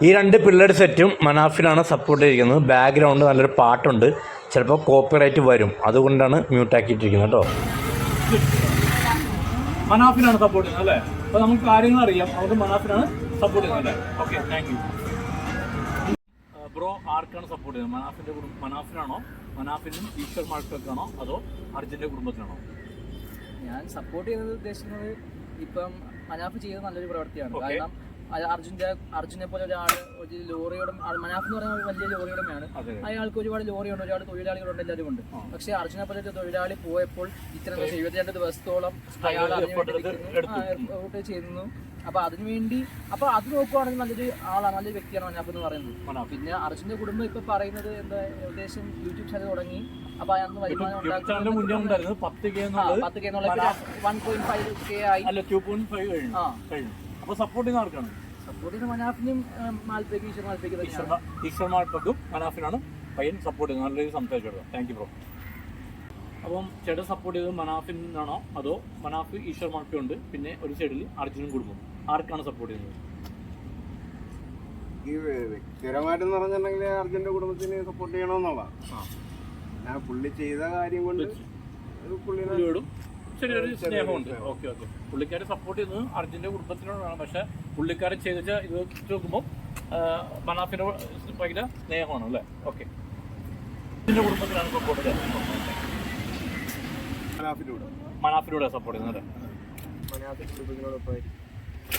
ഈ രണ്ട് പിള്ളേർ സെറ്റും മനാഫിനാണ് സപ്പോർട്ട് ചെയ്തിരിക്കുന്നത്. ബാക്ക്ഗ്രൗണ്ട് നല്ലൊരു പാട്ടുണ്ട്, ചിലപ്പോൾ കോപ്പിറൈറ്റ് വരും, അതുകൊണ്ടാണ് മ്യൂട്ടാക്കിയിട്ടിരിക്കുന്നത് കേട്ടോ. മനാഫിനാണ് സപ്പോർട്ട് ചെയ്യുന്നത് അല്ലേ? അപ്പോൾ നമുക്ക് കാര്യങ്ങൾ അറിയാം, അതുകൊണ്ട് മനാഫിനാണ് സപ്പോർട്ട് ചെയ്യുന്നത് അല്ലേ? Okay, thank you bro. ആർക്കാണ് സപ്പോർട്ട് ചെയ്യുന്നത്? മനാഫിനാണോ, മനാഫിനും ഈശ്വർ മാർക്കൊക്കെയാണോ, അതോ അർജുൻ്റെ കുടുംബത്തിനാണോ? ഞാൻ സപ്പോർട്ട് ചെയ്യുന്നത് ഉദ്ദേശിക്കുന്നത് ഇപ്പം മനാഫ് ചെയ്തത് നല്ലൊരു പ്രവൃത്തിയാണ്. കാരണം അർജുനെ പോലെ ഒരാൾ ഒരു ലോറിയോടും, മനാഫ് എന്ന് പറയുന്നത് വലിയ ലോറിയോടമയാണ്. അയാൾക്ക് ഒരുപാട് ലോറിയുണ്ട്, ഒരുപാട് തൊഴിലാളികളുണ്ട്, എല്ലാവരും ഉണ്ട്. പക്ഷെ അർജുനെ പോലെ ഒരു തൊഴിലാളി പോയപ്പോൾ ഇത്ര 72 ദിവസത്തോളം അയാൾ റിപ്പോർട്ട് ചെയ്യുന്നു. അപ്പൊ അതിനുവേണ്ടി അത് നോക്കുവാണെങ്കിൽ നല്ലൊരു ആളാണ്, നല്ലൊരു വ്യക്തിയാണ് മനാഫ് എന്ന് പറയുന്നത്. പിന്നെ അർജുന്റെ കുടുംബം ഇപ്പൊ പറയുന്നത് എന്താ ഉദ്ദേശം, യൂട്യൂബ് ചാനൽ തുടങ്ങി. അപ്പൊ അന്ന് വരുമാനം 10K 1.5K ആയി. സപ്പോർട്ട് ചെയ്യുന്ന ആർക്കാണ്? സപ്പോർട്ട് ചെയ്യുന്ന മനാഫിനും ഈശ്വർ മാൾപ്പക്കും മനാഫിനാണ് പയ്യൻ സപ്പോർട്ട് ചെയ്യുന്നത്. നല്ല രീതിയിൽ സംസാരിച്ചെടുക്കാം. Thank you bro. അപ്പം ചേട്ടൻ സപ്പോർട്ട് ചെയ്തത് മനാഫിനാണോ, അതോ മനാഫ് ഈശ്വർ മാൾപ്പയുണ്ട്, പിന്നെ ഒരു സൈഡിൽ അർജുനും കുടുംബം, ആർക്കാണ് സപ്പോർട്ട് ചെയ്യുന്നത്? ഈ വ്യക്തിപരമായിട്ടെന്ന് പറഞ്ഞിട്ടുണ്ടെങ്കിൽ അർജുന്റെ കുടുംബത്തിന് സപ്പോർട്ട് ചെയ്യണമെന്നുള്ള ഞാൻ പുള്ളി ചെയ്ത കാര്യം കൊണ്ട് പുള്ളിയോടും ചെറിയൊരു സ്നേഹമുണ്ട്. Okay okay. പുള്ളിക്കാരെ സപ്പോർട്ട് ചെയ്യുന്നത് അർജുൻ്റെ കുടുംബത്തിനോടാണ്. പക്ഷെ പുള്ളിക്കാരൻ ചെയ്ത ഇത് വെച്ച് നോക്കുമ്പോൾ മനാഫിൻ്റെ ഭയങ്കര സ്നേഹമാണ് അല്ലേ? ഓക്കെ. അർജുൻ്റെ കുടുംബത്തിനാണ് സപ്പോർട്ട് ചെയ്യുന്നത്. മനാഫിനോട് സപ്പോർട്ട് ചെയ്യുന്നത് അല്ലേ?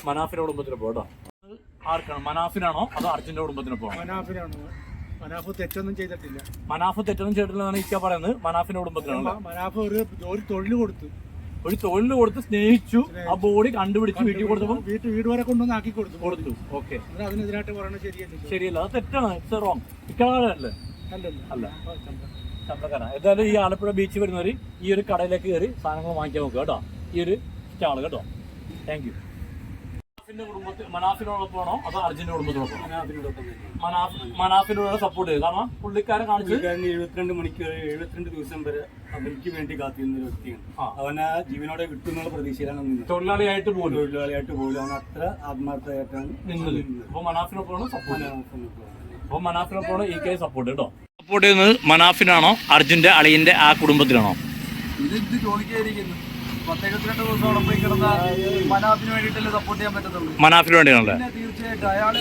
മനാഫിൻ്റെ കുടുംബത്തിന് പോകട്ടോ. ആർക്കാണ്? മനാഫിനാണോ അതോ അർജുൻ്റെ കുടുംബത്തിന് പോകണം? മനാഫിനാണ്. മനാഫ് തെറ്റൊന്നും ചെയ്തിട്ടില്ല. മനാഫ് തെറ്റൊന്നും ചെയ്തിട്ടില്ലെന്നാണ് ഇക്ക പറയുന്നത്. മനാഫിന്റെ കുടുംബത്തിനാണ്. മനാഫ് ഒരു തൊഴിൽ കൊടുത്തു, സ്നേഹിച്ചു, ആ ബോഡി കണ്ടുപിടിച്ച് വീട്ടിൽ കൊടുത്തപ്പോൾ വീട് വരെ കൊണ്ടുവന്ന് ആക്കി കൊടുത്തു. ഓക്കെ. അതിനെതിരായിട്ട് പറയുന്നത് ശരിയല്ല, അത് തെറ്റാണ്. It's wrong. ഇക്കടല്ലേ? അല്ല, ചന്ദ്രക്കാരാ. എന്തായാലും ഈ ആലപ്പുഴ ബീച്ച് വരുന്നവർ ഈ ഒരു കടയിലേക്ക് കയറി സാധനങ്ങൾ വാങ്ങിക്കാൻ നോക്കുക കേട്ടോ, ഈ ഒരു സ്റ്റാള് കേട്ടോ. Thank you. മനാഫിനോടൊപ്പമാണോ അതോ അർജുന്റെ കുടുംബത്തിനൊപ്പം? മനാഫിനോട് സപ്പോർട്ട് ചെയ്തു. കാരണം പുള്ളിക്കാരൻ കാണിച്ചു 72 ദിവസം വരെ അവർക്ക് വേണ്ടി കാത്തിരുന്ന ഒരു വ്യക്തിയാണ്. അവന് ജീവനോടെ കിട്ടുന്നുള്ള പ്രതീക്ഷയിലാണ് നിന്നത്. തൊഴിലാളിയായിട്ട് പോലും അവൻ അത്ര ആത്മാർത്ഥമായിട്ടാണ് നിന്നത്. അപ്പൊ മനാഫിനൊപ്പമാണ് സപ്പോർട്ട്. അപ്പൊ മനാഫിനൊപ്പമാണ് ഈ കെ സപ്പോർട്ട് കേട്ടോ. സപ്പോർട്ട് ചെയ്യുന്നത് മനാഫിനാണോ അർജുന്റെ അളിയന്റെ ആ കുടുംബത്തിനാണോ? ഇത് ചോദിക്കാതിരിക്കുന്നു. 72 ദിവസം അവിടെ പോയി കിടന്ന മനാഫിന് വേണ്ടിയിട്ടല്ലേ സപ്പോർട്ട് ചെയ്യാൻ പറ്റത്തുള്ളൂ. മനാഫിന് വേണ്ടിയാണല്ലേ? തീർച്ചയായിട്ടും അയാള്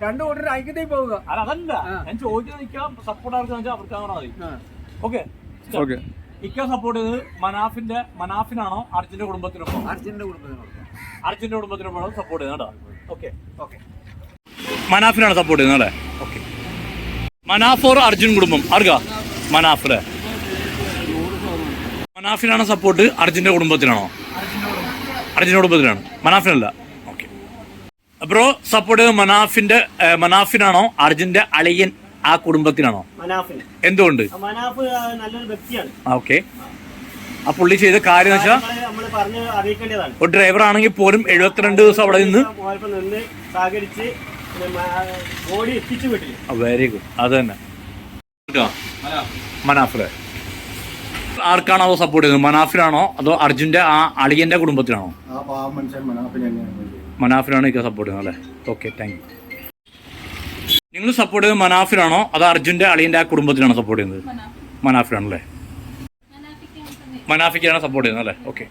രണ്ടു കൂട്ടരും ഐക്യത്തിൽ പോവുക. അതല്ല ഞാൻ ചോദിക്കുന്നത്. സപ്പോർട്ട് ആർക്കാന്ന് അവർക്കാ മതി. ഓക്കെ. ഇക്ക സപ്പോർട്ട് ചെയ്തത് മനാഫിനാണോ അർജുന്റെ കുടുംബത്തിനൊപ്പം? അർജുന്റെ കുടുംബത്തിനൊപ്പം സപ്പോർട്ട് ചെയ്യുന്നത് കേട്ടോ. Okay okay. മനാഫിനാണ് സപ്പോർട്ട് ചെയ്യുന്നത് അല്ലേ? ഓക്കെ. മനാഫ് ഓർ അർജുൻ കുടുംബം ആർക്കാ? മനാഫ് അല്ലേ? മനാഫിനാണ് സപ്പോർട്ട് അർജുൻ്റെ കുടുംബത്തിനാണോ? അർജുൻ്റെ കുടുംബത്തിനാണ്, മനാഫിനല്ല. ഓക്കെ. ബ്രോ സപ്പോർട്ട് ചെയ്ത് മനാഫിനാണോ അർജുൻ്റെ അളിയൻ ആ കുടുംബത്തിനാണോ? എന്തുകൊണ്ട്? ഓക്കെ. ആ പുള്ളി ചെയ്ത കാര്യം വെച്ചാൽ ഒരു ഡ്രൈവർ ആണെങ്കിൽ പോലും 72 ദിവസം അവിടെ നിന്ന് വെരി ഗുഡ്. അത് തന്നെ മനാഫിലെ. ആർക്കാണോ സപ്പോർട്ട് ചെയ്യുന്നത്? മനാഫിനാണോ അതോ അർജുന്റെ ആ അളിയന്റെ കുടുംബത്തിനാണോ? മനാഫിനാണ് ഇക്ക സപ്പോർട്ട് ചെയ്യുന്നത് അല്ലേ? Okay, thank you. നിങ്ങൾ സപ്പോർട്ട് ചെയ്യുന്നത് മനാഫിനാണോ അതോ അർജുന്റെ അളിയന്റെ ആ കുടുംബത്തിനാണോ സപ്പോർട്ട് ചെയ്യുന്നത്? മനാഫിനാണല്ലേ? മനാഫിക്കാണ് സപ്പോർട്ട് ചെയ്യുന്നത് അല്ലേ? ഓക്കെ.